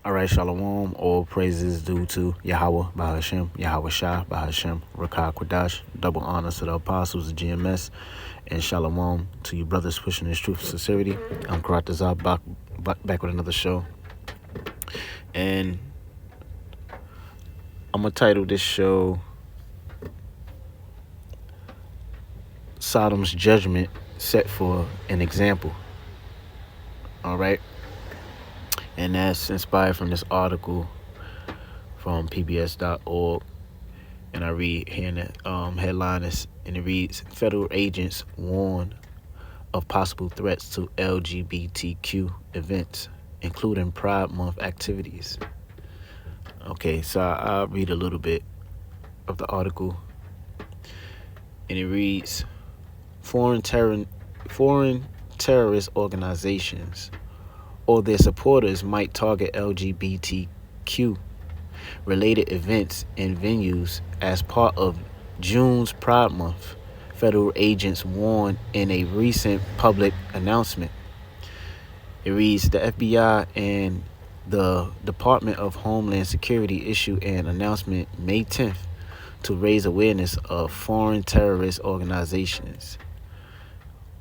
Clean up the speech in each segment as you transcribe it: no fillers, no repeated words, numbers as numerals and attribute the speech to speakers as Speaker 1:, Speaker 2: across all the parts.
Speaker 1: All right, Shalom. All praises due to Yahweh, Bahashem, Yahweh Shah, Bahashem, Rakah Kwadash. Double honors to the apostles of GMS. And Shalom to you brothers pushing this truth and sincerity. I'm Karatazar back with another show. And I'm going to title this show Sodom's Judgment Set for an Example. All right. And that's inspired from this article from pbs.org. And I read here in the headline, and it reads, Federal agents warn of possible threats to LGBTQ events, including Pride Month activities. Okay, so I'll read a little bit of the article. And it reads, Foreign terrorist organizations or their supporters might target LGBTQ related events and venues as part of June's Pride Month, federal agents warned in a recent public announcement. It reads, the FBI and the Department of Homeland Security issued an announcement May 10th to raise awareness of foreign terrorist organizations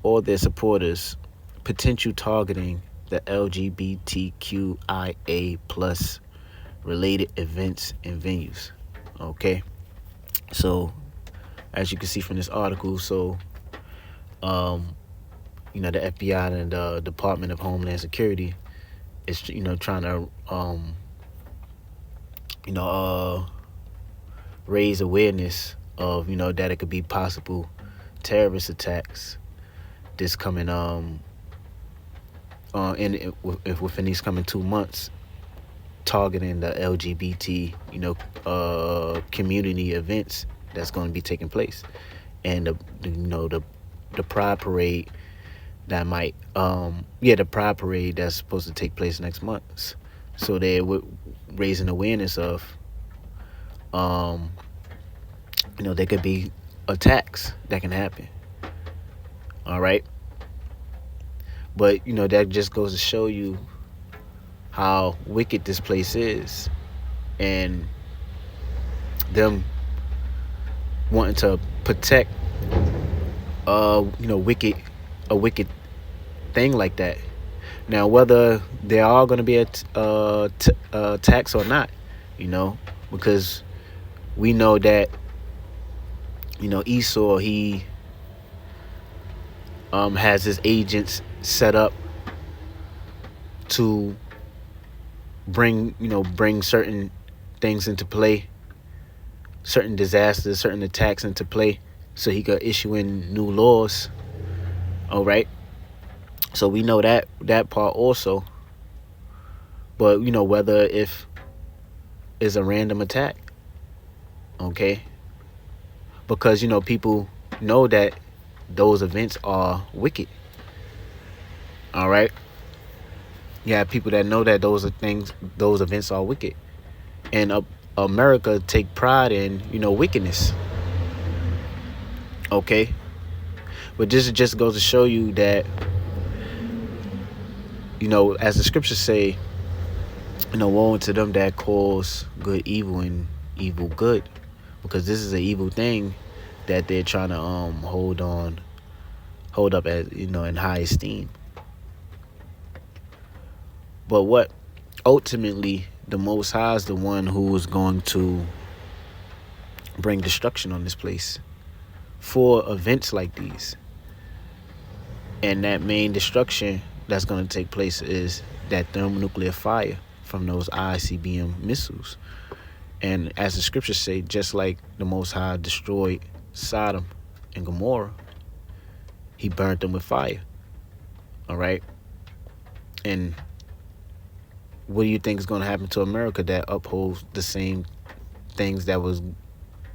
Speaker 1: or their supporters potential targeting the LGBTQIA plus related events and venues. Okay, so as you can see from this article, so the FBI and the Department of Homeland Security is trying to raise awareness of that it could be possible terrorist attacks this coming within these coming 2 months, targeting the LGBT community events that's going to be taking place, and the Pride Parade that might the Pride Parade that's supposed to take place next month. So they're raising awareness of there could be attacks that can happen. All right. But, that just goes to show you how wicked this place is, and them wanting to protect a wicked thing like that. Now, whether there are going to be attacks or not, because we know that Esau, he has his agents set up to bring certain things into play, certain disasters, certain attacks into play, so he could issue in new laws. All right, so we know that part also. But whether if it's a random attack, okay, because people know that those events are wicked. All right. Yeah, people that know that those events are wicked, and America take pride in wickedness. Okay, but this just goes to show you that as the scriptures say, woe unto them that calls good evil and evil good, because this is an evil thing that they're trying to hold up as in high esteem. But what ultimately the Most High is the one who is going to bring destruction on this place for events like these. And that main destruction that's going to take place is that thermonuclear fire from those ICBM missiles. And as the scriptures say, just like the Most High destroyed Sodom and Gomorrah, he burned them with fire. All right. And what do you think is going to happen to America that upholds the same things that was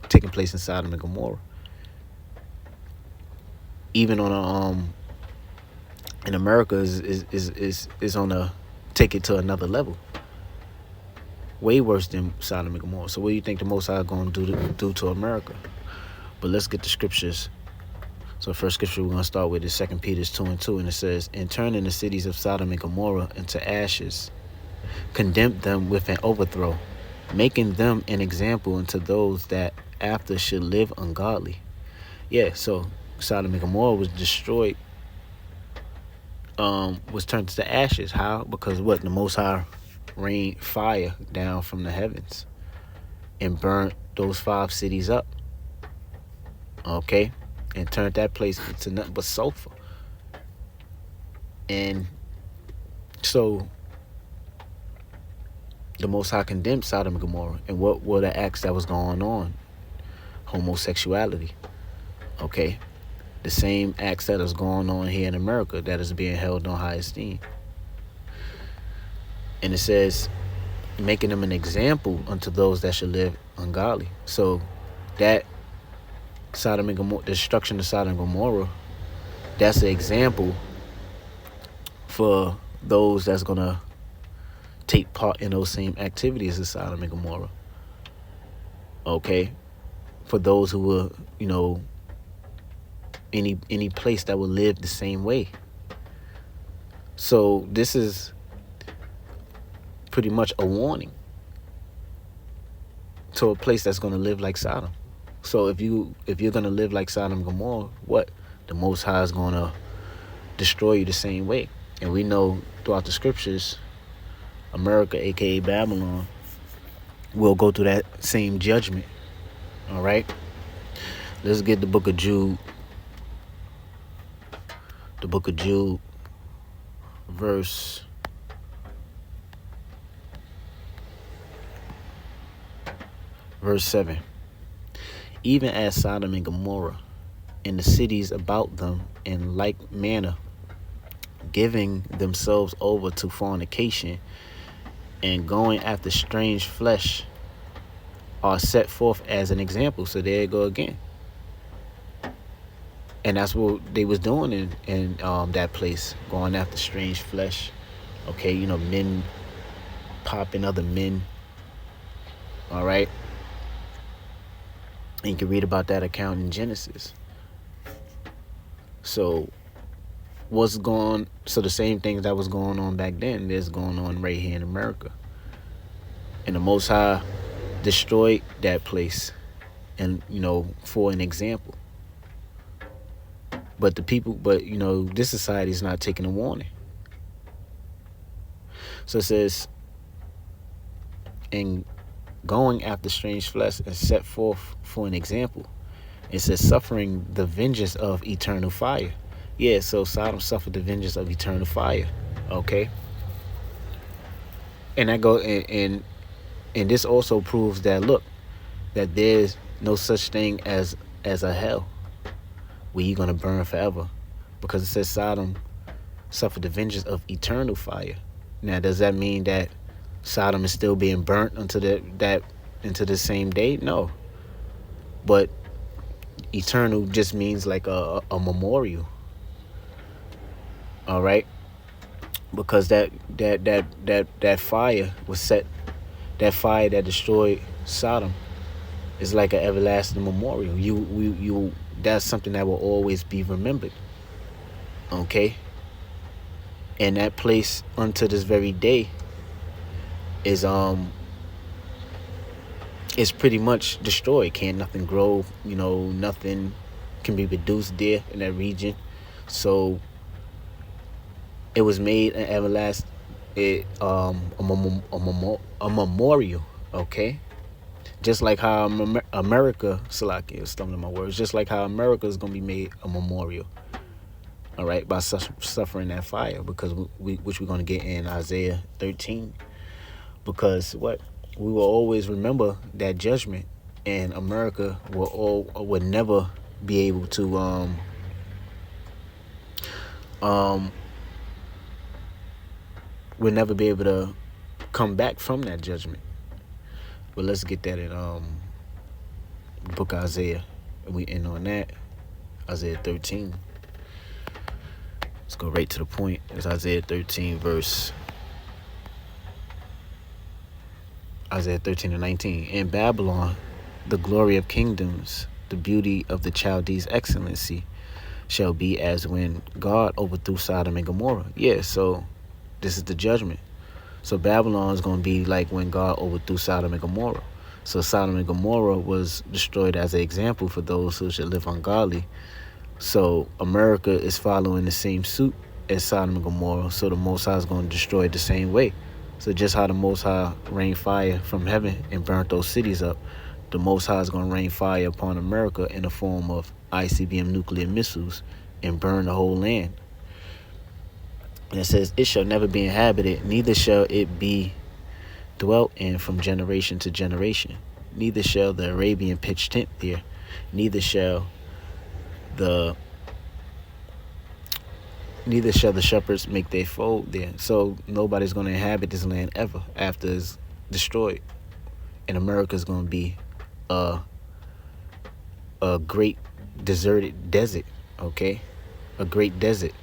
Speaker 1: taking place in Sodom and Gomorrah? Even on in America is on a take it to another level, way worse than Sodom and Gomorrah. So what do you think the Most High going to do to America? But let's get the scriptures. So the first scripture we're going to start with is 2 Peter 2:2, and it says, "And turning the cities of Sodom and Gomorrah into ashes, condemned them with an overthrow, making them an example unto those that after should live ungodly. Yeah, so Sodom and Gomorrah was destroyed, was turned to ashes. How? Because what? The Most High rained fire down from the heavens and burnt those 5 cities up. Okay? And turned that place into nothing but sulfur. And so the Most High condemned Sodom and Gomorrah. And what were the acts that was going on? Homosexuality. Okay? The same acts that is going on here in America that is being held on high esteem. And it says, making them an example unto those that should live ungodly. So that Sodom and Gomorrah, destruction of Sodom and Gomorrah, that's an example for those that's gonna take part in those same activities as Sodom and Gomorrah. Okay, for those who will, any place that will live the same way. So this is pretty much a warning to a place that's gonna live like Sodom. So if you're gonna live like Sodom and Gomorrah, what? The Most High is gonna destroy you the same way. And we know throughout the scriptures, America, aka Babylon, will go through that same judgment. All right. Let's get the book of Jude. The book of Jude, verse 7. Even as Sodom and Gomorrah and the cities about them in like manner, giving themselves over to fornication and going after strange flesh, are set forth as an example. So there you go again. And that's what they was doing in that place, going after strange flesh. Okay, men popping other men. All right. And you can read about that account in Genesis. So the same things that was going on back then is going on right here in America. And the Most High destroyed that place, and for an example. But this society is not taking a warning. So it says, and going after strange flesh and set forth for an example. It says, suffering the vengeance of eternal fire. Yeah, so Sodom suffered the vengeance of eternal fire. Okay. And and this also proves that, look, that there's no such thing as a hell where you're gonna burn forever, because it says Sodom suffered the vengeance of eternal fire. Now, does that mean that Sodom is still being burnt into the same day? No. But eternal just means like a memorial. All right, because that fire was set. That fire that destroyed Sodom is like an everlasting memorial. That's something that will always be remembered. Okay. And that place unto this very day is pretty much destroyed. Can't nothing grow, nothing can be produced there in that region. So it was made an everlasting, a memorial. Okay. Just like how America, Salakia, stumbling my words, just like how America is going to be made a memorial. All right, by suffering that fire, because which we're going to get in Isaiah 13. Because what? We will always remember that judgment, and America would never be able to will never be able to come back from that judgment. But let's get that in the book of Isaiah. And we end on that. Isaiah 13. Let's go right to the point. It's Isaiah 13 and 19. In Babylon, the glory of kingdoms, the beauty of the Chaldees' excellency, shall be as when God overthrew Sodom and Gomorrah. Yeah, so this is the judgment. So Babylon is going to be like when God overthrew Sodom and Gomorrah. So Sodom and Gomorrah was destroyed as an example for those who should live ungodly. So America is following the same suit as Sodom and Gomorrah. So the Most High is going to destroy it the same way. So just how the Most High rained fire from heaven and burnt those cities up, the Most High is going to rain fire upon America in the form of ICBM nuclear missiles and burn the whole land. And it says, it shall never be inhabited, neither shall it be dwelt in from generation to generation. Neither shall the Arabian pitch tent there, neither shall the shepherds make their fold there. So nobody's going to inhabit this land ever after it's destroyed. And America's going to be a great deserted desert, okay? A great desert.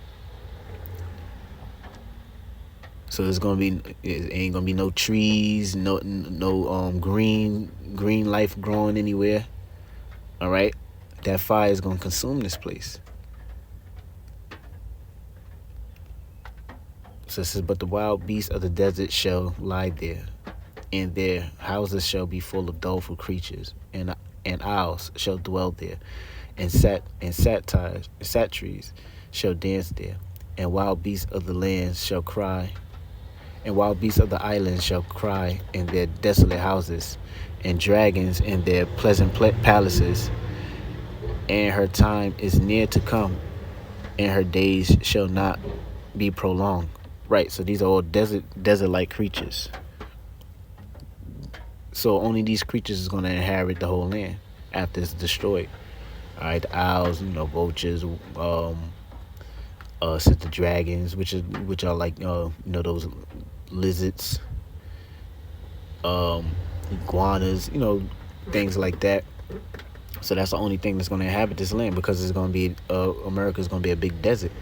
Speaker 1: So it ain't gonna be no trees, no green life growing anywhere. All right, that fire is gonna consume this place. So it says, but the wild beasts of the desert shall lie there, and their houses shall be full of doleful creatures, and owls shall dwell there, and satyrs shall dance there, and wild beasts of the land shall cry. And wild beasts of the islands shall cry in their desolate houses, and dragons in their pleasant palaces. And her time is near to come, and her days shall not be prolonged. Right, so these are all desert-like creatures. So only these creatures is going to inherit the whole land after it's destroyed. All right, the owls, vultures, set the dragons, which are like those lizards, iguanas, things like that. So that's the only thing that's going to inhabit this land, because it's going to be America's going to be a big desert.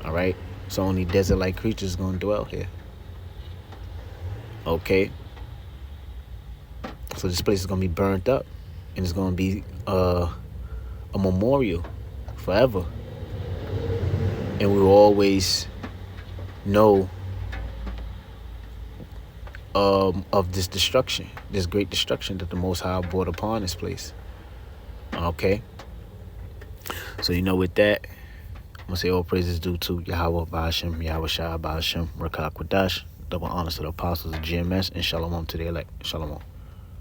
Speaker 1: All right, so only desert-like creatures going to dwell here. Okay, so this place is going to be burnt up, and it's going to be a memorial forever, and we will always know of this destruction, this great destruction that the Most High brought upon this place. Okay, so with that, I'm gonna say all praises due to Yahweh Ba'ashem, Yahweh Shah Ba'ashem, Rakak Wadash, double honors to the apostles of GMS, and Shalom to the elect. Shalom.